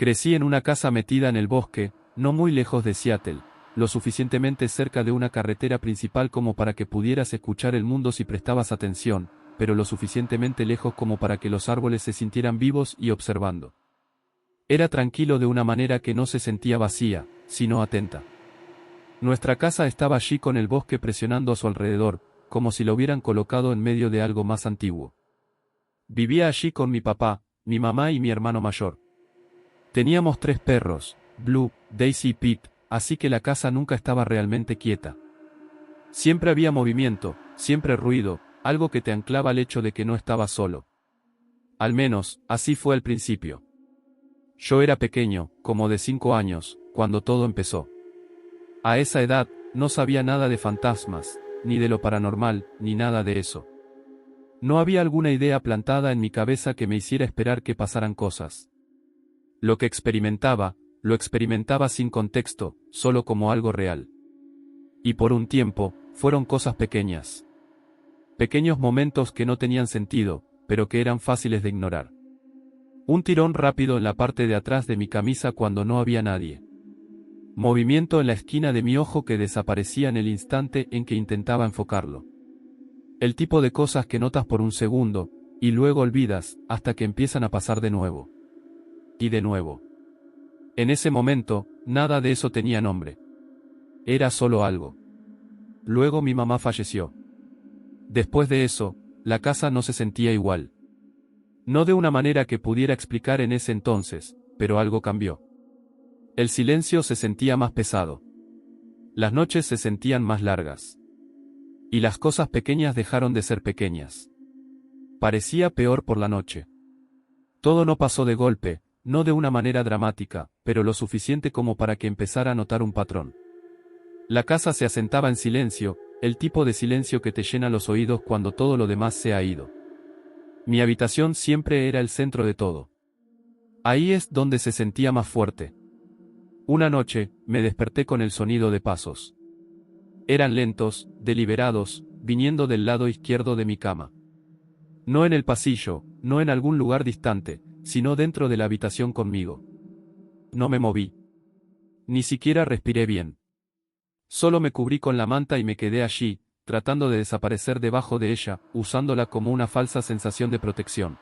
Crecí en una casa metida en el bosque, no muy lejos de Seattle, lo suficientemente cerca de una carretera principal como para que pudieras escuchar el mundo si prestabas atención, pero lo suficientemente lejos como para que los árboles se sintieran vivos y observando. Era tranquilo de una manera que no se sentía vacía, sino atenta. Nuestra casa estaba allí con el bosque presionando a su alrededor, como si lo hubieran colocado en medio de algo más antiguo. Vivía allí con mi papá, mi mamá y mi hermano mayor. Teníamos 3 perros, Blue, Daisy y Pete, así que la casa nunca estaba realmente quieta. Siempre había movimiento, siempre ruido, algo que te anclaba al hecho de que no estabas solo. Al menos, así fue al principio. Yo era pequeño, como de 5 años, cuando todo empezó. A esa edad, no sabía nada de fantasmas, ni de lo paranormal, ni nada de eso. No había alguna idea plantada en mi cabeza que me hiciera esperar que pasaran cosas. Lo que experimentaba, lo experimentaba sin contexto, solo como algo real. Y por un tiempo, fueron cosas pequeñas. Pequeños momentos que no tenían sentido, pero que eran fáciles de ignorar. Un tirón rápido en la parte de atrás de mi camisa cuando no había nadie. Movimiento en la esquina de mi ojo que desaparecía en el instante en que intentaba enfocarlo. El tipo de cosas que notas por un segundo, y luego olvidas, hasta que empiezan a pasar de nuevo. Y de nuevo. En ese momento, nada de eso tenía nombre. Era solo algo. Luego mi mamá falleció. Después de eso, la casa no se sentía igual. No de una manera que pudiera explicar en ese entonces, pero algo cambió. El silencio se sentía más pesado. Las noches se sentían más largas. Y las cosas pequeñas dejaron de ser pequeñas. Parecía peor por la noche. Todo no pasó de golpe, no de una manera dramática, pero lo suficiente como para que empezara a notar un patrón. La casa se asentaba en silencio, el tipo de silencio que te llena los oídos cuando todo lo demás se ha ido. Mi habitación siempre era el centro de todo. Ahí es donde se sentía más fuerte. Una noche, me desperté con el sonido de pasos. Eran lentos, deliberados, viniendo del lado izquierdo de mi cama. No en el pasillo, no en algún lugar distante, sino dentro de la habitación conmigo. No me moví. Ni siquiera respiré bien. Solo me cubrí con la manta y me quedé allí, tratando de desaparecer debajo de ella, usándola como una falsa sensación de protección.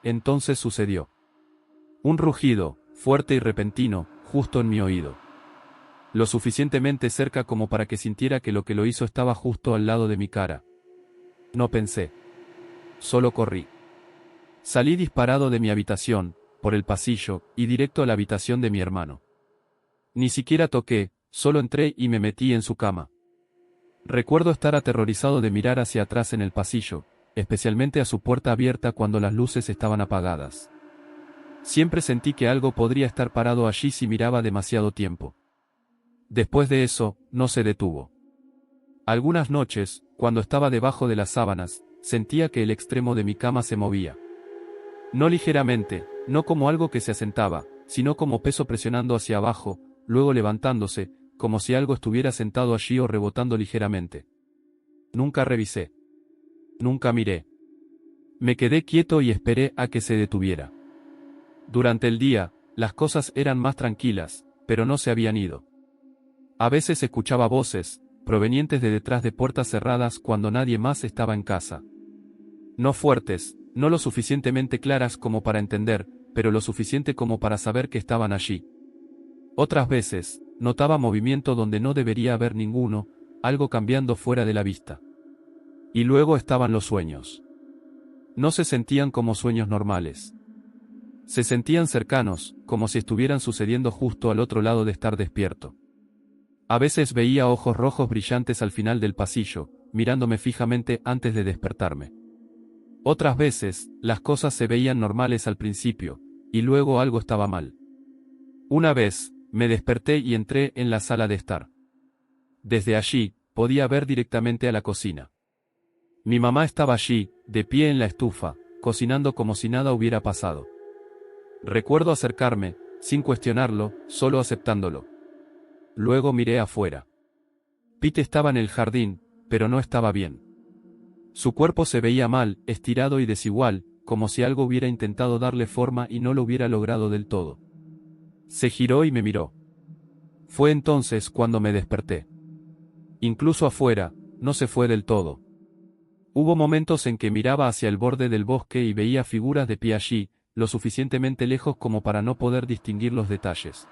Entonces sucedió. Un rugido, fuerte y repentino, justo en mi oído. Lo suficientemente cerca como para que sintiera que lo que lo hizo estaba justo al lado de mi cara. No pensé. Solo corrí. Salí disparado de mi habitación, por el pasillo, y directo a la habitación de mi hermano. Ni siquiera toqué, solo entré y me metí en su cama. Recuerdo estar aterrorizado de mirar hacia atrás en el pasillo, especialmente a su puerta abierta cuando las luces estaban apagadas. Siempre sentí que algo podría estar parado allí si miraba demasiado tiempo. Después de eso, no se detuvo. Algunas noches, cuando estaba debajo de las sábanas, sentía que el extremo de mi cama se movía. No ligeramente, no como algo que se asentaba, sino como peso presionando hacia abajo, luego levantándose, como si algo estuviera sentado allí o rebotando ligeramente. Nunca revisé. Nunca miré. Me quedé quieto y esperé a que se detuviera. Durante el día, las cosas eran más tranquilas, pero no se habían ido. A veces escuchaba voces, provenientes de detrás de puertas cerradas cuando nadie más estaba en casa. No fuertes, no lo suficientemente claras como para entender, pero lo suficiente como para saber que estaban allí. Otras veces, notaba movimiento donde no debería haber ninguno, algo cambiando fuera de la vista. Y luego estaban los sueños. No se sentían como sueños normales. Se sentían cercanos, como si estuvieran sucediendo justo al otro lado de estar despierto. A veces veía ojos rojos brillantes al final del pasillo, mirándome fijamente antes de despertarme. Otras veces, las cosas se veían normales al principio, y luego algo estaba mal. Una vez, me desperté y entré en la sala de estar. Desde allí, podía ver directamente a la cocina. Mi mamá estaba allí, de pie en la estufa, cocinando como si nada hubiera pasado. Recuerdo acercarme, sin cuestionarlo, solo aceptándolo. Luego miré afuera. Pete estaba en el jardín, pero no estaba bien. Su cuerpo se veía mal, estirado y desigual, como si algo hubiera intentado darle forma y no lo hubiera logrado del todo. Se giró y me miró. Fue entonces cuando me desperté. Incluso afuera, no se fue del todo. Hubo momentos en que miraba hacia el borde del bosque y veía figuras de pie allí, lo suficientemente lejos como para no poder distinguir los detalles.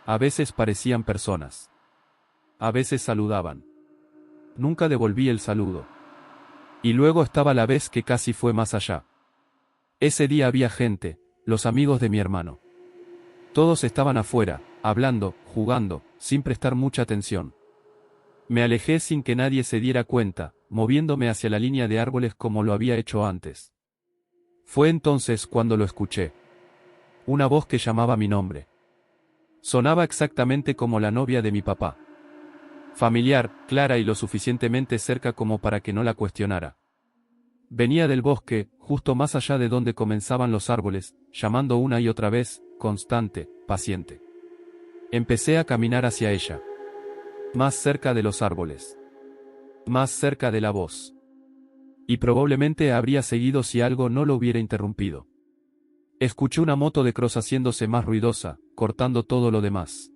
A veces parecían personas. A veces saludaban. Nunca devolví el saludo. Y luego estaba la vez que casi fue más allá. Ese día había gente, los amigos de mi hermano. Todos estaban afuera, hablando, jugando, sin prestar mucha atención. Me alejé sin que nadie se diera cuenta, moviéndome hacia la línea de árboles como lo había hecho antes. Fue entonces cuando lo escuché. Una voz que llamaba mi nombre. Sonaba exactamente como la novia de mi papá. Familiar, clara y lo suficientemente cerca como para que no la cuestionara. Venía del bosque, justo más allá de donde comenzaban los árboles, llamando una y otra vez, constante, paciente. Empecé a caminar hacia ella. Más cerca de los árboles. Más cerca de la voz. Y probablemente habría seguido si algo no lo hubiera interrumpido. Escuché una moto de cross haciéndose más ruidosa, cortando todo lo demás.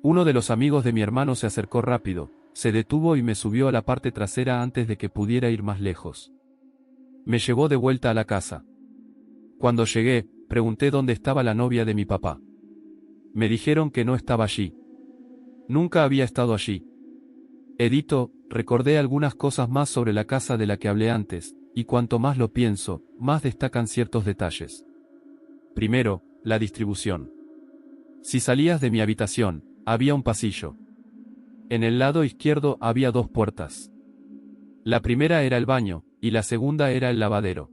Uno de los amigos de mi hermano se acercó rápido, se detuvo y me subió a la parte trasera antes de que pudiera ir más lejos. Me llevó de vuelta a la casa. Cuando llegué, pregunté dónde estaba la novia de mi papá. Me dijeron que no estaba allí. Nunca había estado allí. Edito, recordé algunas cosas más sobre la casa de la que hablé antes, y cuanto más lo pienso, más destacan ciertos detalles. Primero, la distribución. Si salías de mi habitación, había un pasillo. En el lado izquierdo había dos puertas. La primera era el baño, y la segunda era el lavadero.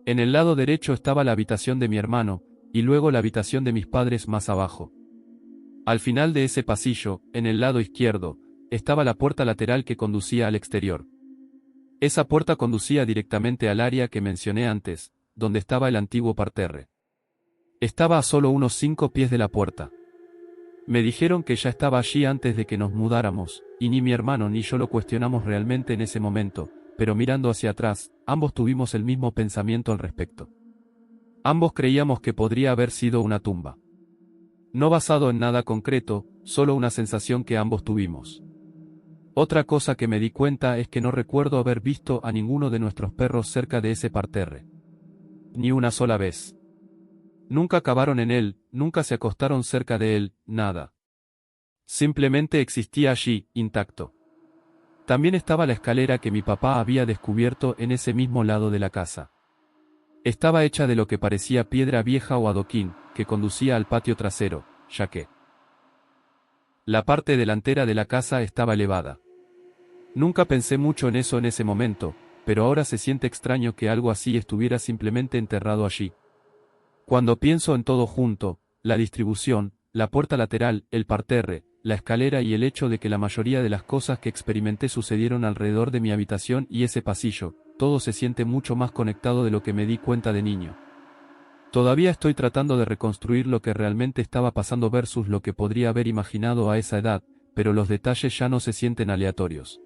En el lado derecho estaba la habitación de mi hermano, y luego la habitación de mis padres más abajo. Al final de ese pasillo, en el lado izquierdo, estaba la puerta lateral que conducía al exterior. Esa puerta conducía directamente al área que mencioné antes, donde estaba el antiguo parterre. Estaba a solo unos 5 pies de la puerta. Me dijeron que ya estaba allí antes de que nos mudáramos, y ni mi hermano ni yo lo cuestionamos realmente en ese momento, pero mirando hacia atrás, ambos tuvimos el mismo pensamiento al respecto. Ambos creíamos que podría haber sido una tumba. No basado en nada concreto, solo una sensación que ambos tuvimos. Otra cosa que me di cuenta es que no recuerdo haber visto a ninguno de nuestros perros cerca de ese parterre. Ni una sola vez. Nunca cavaron en él, nunca se acostaron cerca de él, nada. Simplemente existía allí, intacto. También estaba la escalera que mi papá había descubierto en ese mismo lado de la casa. Estaba hecha de lo que parecía piedra vieja o adoquín, que conducía al patio trasero, ya que la parte delantera de la casa estaba elevada. Nunca pensé mucho en eso en ese momento, pero ahora se siente extraño que algo así estuviera simplemente enterrado allí. Cuando pienso en todo junto, la distribución, la puerta lateral, el parterre, la escalera y el hecho de que la mayoría de las cosas que experimenté sucedieron alrededor de mi habitación y ese pasillo, todo se siente mucho más conectado de lo que me di cuenta de niño. Todavía estoy tratando de reconstruir lo que realmente estaba pasando versus lo que podría haber imaginado a esa edad, pero los detalles ya no se sienten aleatorios.